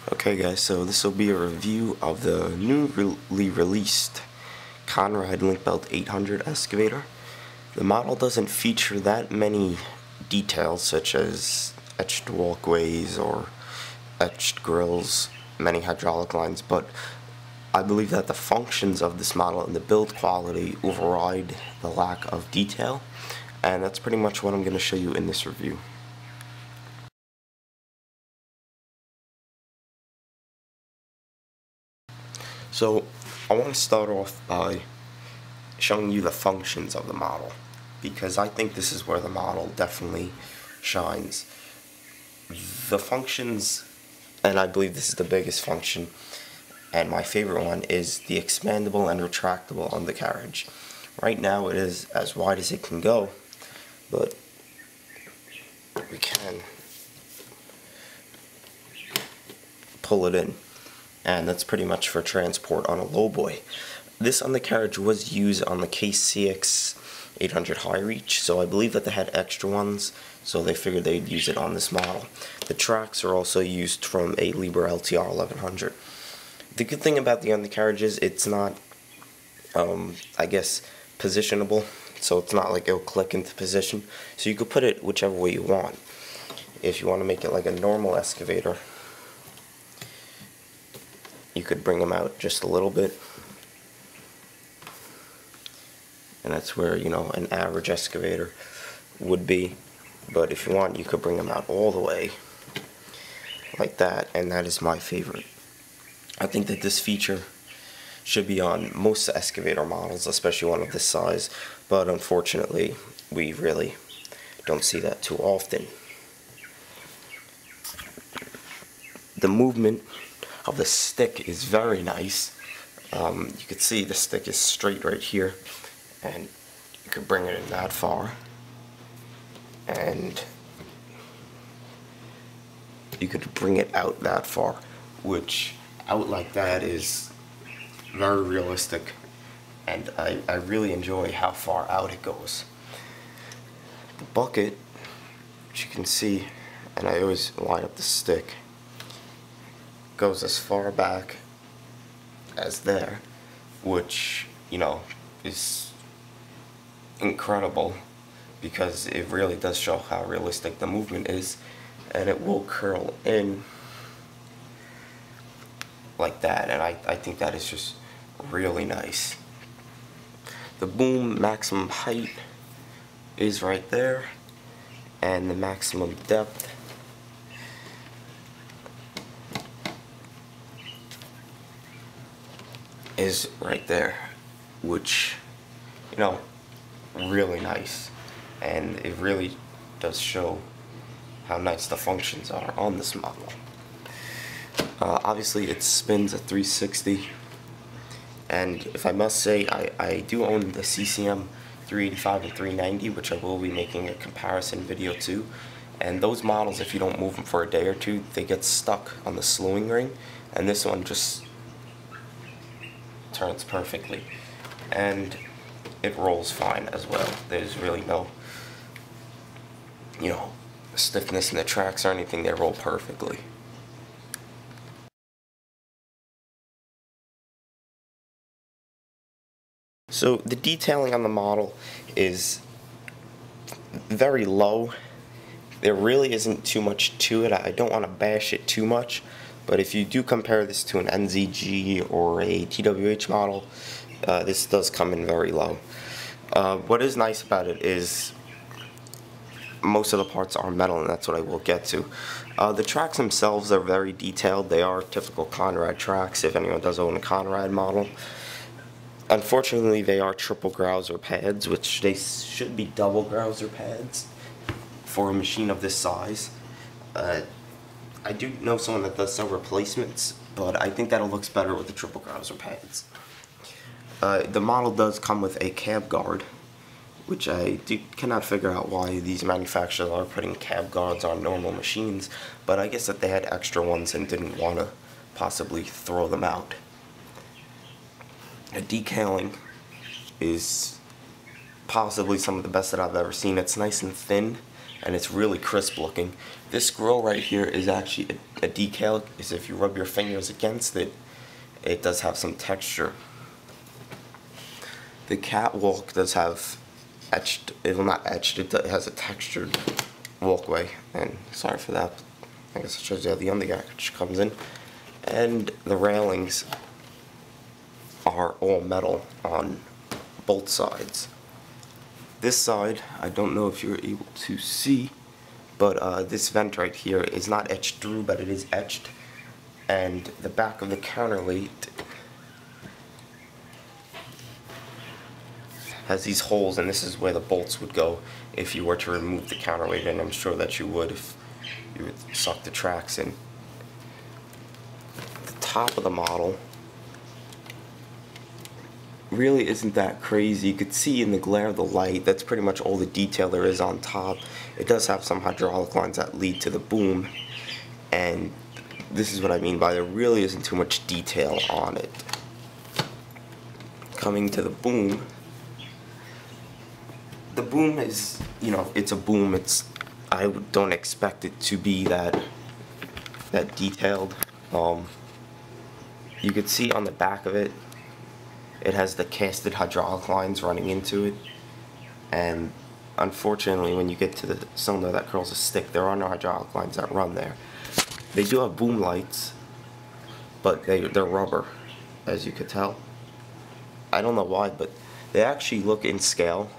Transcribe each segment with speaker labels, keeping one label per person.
Speaker 1: Okay guys, so this will be a review of the newly released Conrad Link Belt 800 excavator. The model doesn't feature that many details such as etched walkways or etched grills, many hydraulic lines, but I believe that the functions of this model and the build quality override the lack of detail, and that's pretty much what I'm going to show you in this review. So I want to start off by showing you the functions of the model, because I think this is where the model definitely shines. The functions, and I believe this is the biggest function and my favorite one, is the expandable and retractable undercarriage. Right now it is as wide as it can go, but we can pull it in, and that's pretty much for transport on a lowboy. This undercarriage was used on the KCX 800 high reach, so I believe that they had extra ones, so they figured they'd use it on this model. The tracks are also used from a Liebherr LTR 1100. The good thing about the undercarriage is it's not, I guess, positionable, so it's not like it'll click into position, so you could put it whichever way you want. If you want to make it like a normal excavator, you could bring them out just a little bit, and that's where, you know, an average excavator would be. But if you want, you could bring them out all the way like that, and that is my favorite. I think that this feature should be on most excavator models, especially one of this size, but unfortunately we really don't see that too often. The movement of the stick is very nice. You can see the stick is straight right here, and you could bring it in that far, and you could bring it out that far, which out like that is very realistic, and I really enjoy how far out it goes. The bucket, which you can see, and I always line up the stick, goes as far back as there, which, you know, is incredible because it really does show how realistic the movement is, and it will curl in like that, and I think that is just really nice. The boom maximum height is right there, and the maximum depth is right there, which, you know, really nice, and it really does show how nice the functions are on this model. Obviously it spins at 360, and if I must say, I do own the CCM 385 and 390, which I will be making a comparison video to, and those models, if you don't move them for a day or two, they get stuck on the slewing ring, and this one just turns perfectly, and it rolls fine as well. There's really no, you know, stiffness in the tracks or anything. They roll perfectly. So the detailing on the model is very low. There really isn't too much to it. I don't want to bash it too much, but if you do compare this to an NZG or a TWH model, this does come in very low. What is nice about it is most of the parts are metal, and that's what I will get to. The tracks themselves are very detailed. They are typical Conrad tracks, if anyone does own a Conrad model. Unfortunately, they are triple grouser pads, which they should be double grouser pads for a machine of this size. I do know someone that does sell replacements, but I think that it looks better with the triple grouser pads. The model does come with a cab guard, which I cannot figure out why these manufacturers are putting cab guards on normal machines, but I guess that they had extra ones and didn't want to possibly throw them out. The decaling is possibly some of the best that I've ever seen. It's nice and thin, and it's really crisp looking. This grill right here is actually a decal, is if you rub your fingers against it, it does have some texture. The catwalk does have etched, well not etched, it has a textured walkway, and sorry for that, I guess it shows you how the undercarriage comes in. And the railings are all metal on both sides. This side, I don't know if you're able to see, but this vent right here is not etched through, but it is etched. And the back of the counterweight has these holes, and this is where the bolts would go if you were to remove the counterweight, and I'm sure that you would if you would suck the tracks in. The top of the model really isn't that crazy. You could see in the glare of the light, that's pretty much all the detail there is on top. It does have some hydraulic lines that lead to the boom, and this is what I mean by there really isn't too much detail on it. Coming to the boom, the boom is, you know, it's a boom. I don't expect it to be that detailed. You could see on the back of it, it has the casted hydraulic lines running into it, and unfortunately when you get to the cylinder that curls a stick, there are no hydraulic lines that run there. They do have boom lights, but they're rubber, as you could tell. I don't know why, but they actually look in scale,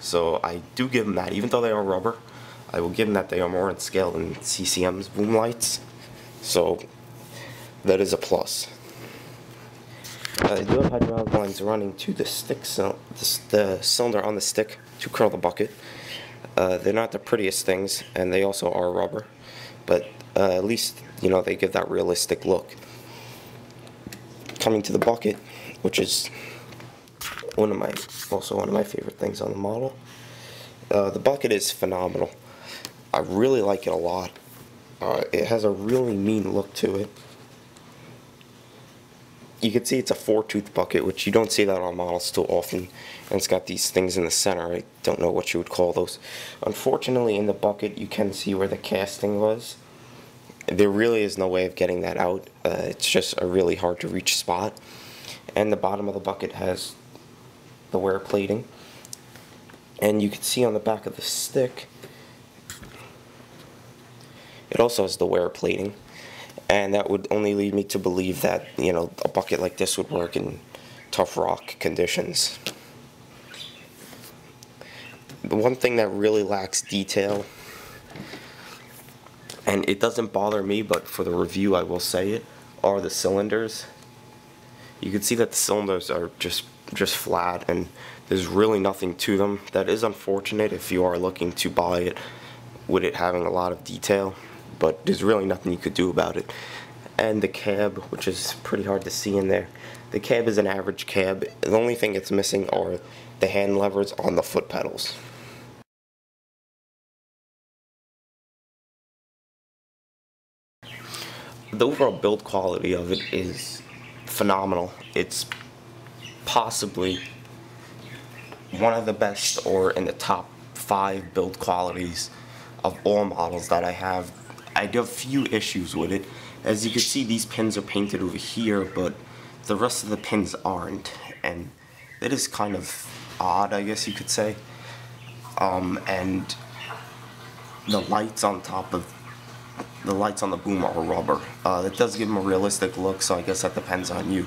Speaker 1: so I do give them that. Even though they are rubber, I will give them that they are more in scale than CCM's boom lights, so that is a plus. They do have hydraulic lines running to the stick, the cylinder on the stick to curl the bucket. They're not the prettiest things, and they also are rubber, but at least, you know, they give that realistic look. Coming to the bucket, which is also one of my favorite things on the model. The bucket is phenomenal. I really like it a lot. It has a really mean look to it. You can see it's a 4-tooth bucket, which you don't see that on models too often, and it's got these things in the center. I don't know what you would call those. Unfortunately, in the bucket you can see where the casting was. There really is no way of getting that out. It's just a really hard to reach spot. And the bottom of the bucket has the wear plating, and you can see on the back of the stick it also has the wear plating. And that would only lead me to believe that, you know, a bucket like this would work in tough rock conditions. The one thing that really lacks detail, and it doesn't bother me, but for the review I will say it, are the cylinders. You can see that the cylinders are just flat, and there's really nothing to them. That is unfortunate if you are looking to buy it with it having a lot of detail, but there's really nothing you could do about it. And the cab, which is pretty hard to see in there, the cab is an average cab. The only thing it's missing are the hand levers on the foot pedals. The overall build quality of it is phenomenal. It's possibly one of the best, or in the top 5 build qualities of all models that I have. I do have a few issues with it. As you can see, these pins are painted over here, but the rest of the pins aren't, and it is kind of odd, I guess you could say. And the lights on top of the lights on the boom are rubber. That does give them a realistic look, so I guess that depends on you.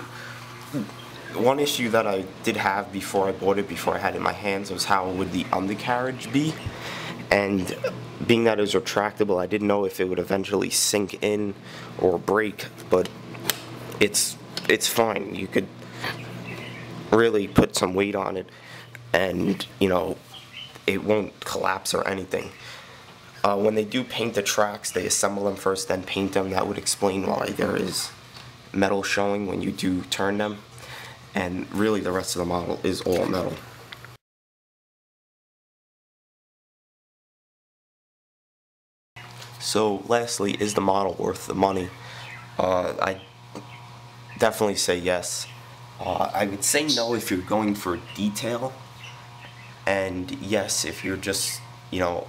Speaker 1: One issue that I did have before I bought it, before I had it in my hands, was how would the undercarriage be? And being that it was retractable, I didn't know if it would eventually sink in or break, but it's fine. You could really put some weight on it, and, you know, it won't collapse or anything. When they do paint the tracks, they assemble them first, then paint them. That would explain why there is metal showing when you do turn them. And really the rest of the model is all metal. So lastly, is the model worth the money? I definitely say yes. I would say no if you're going for detail, and yes if you're just, you know,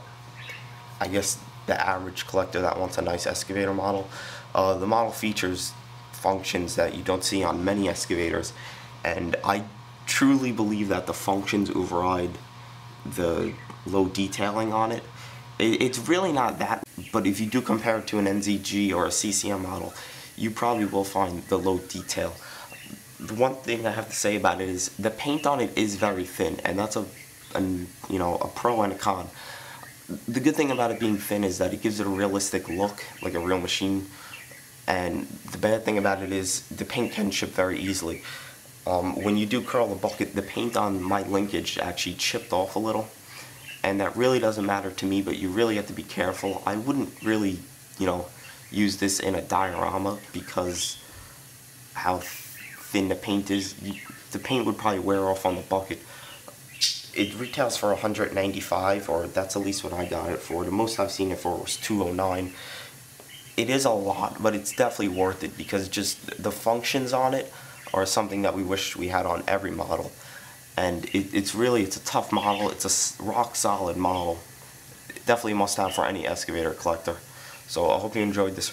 Speaker 1: I guess, the average collector that wants a nice excavator model. The model features functions that you don't see on many excavators, and I truly believe that the functions override the low detailing on it. It's really not that, but if you do compare it to an NZG or a CCM model, you probably will find the low detail. The one thing I have to say about it is the paint on it is very thin, and that's a pro and a con. The good thing about it being thin is that it gives it a realistic look, like a real machine, and the bad thing about it is the paint can chip very easily. When you do curl the bucket, the paint on my linkage actually chipped off a little, and that really doesn't matter to me, but you really have to be careful. I wouldn't really, use this in a diorama because how thin the paint is. The paint would probably wear off on the bucket. It retails for $195, or that's at least what I got it for. The most I've seen it for was $209. It is a lot, but it's definitely worth it because just the functions on it are something that we wish we had on every model. And it's a tough model. It's a rock solid model. Definitely must have for any excavator collector. So I hope you enjoyed this review.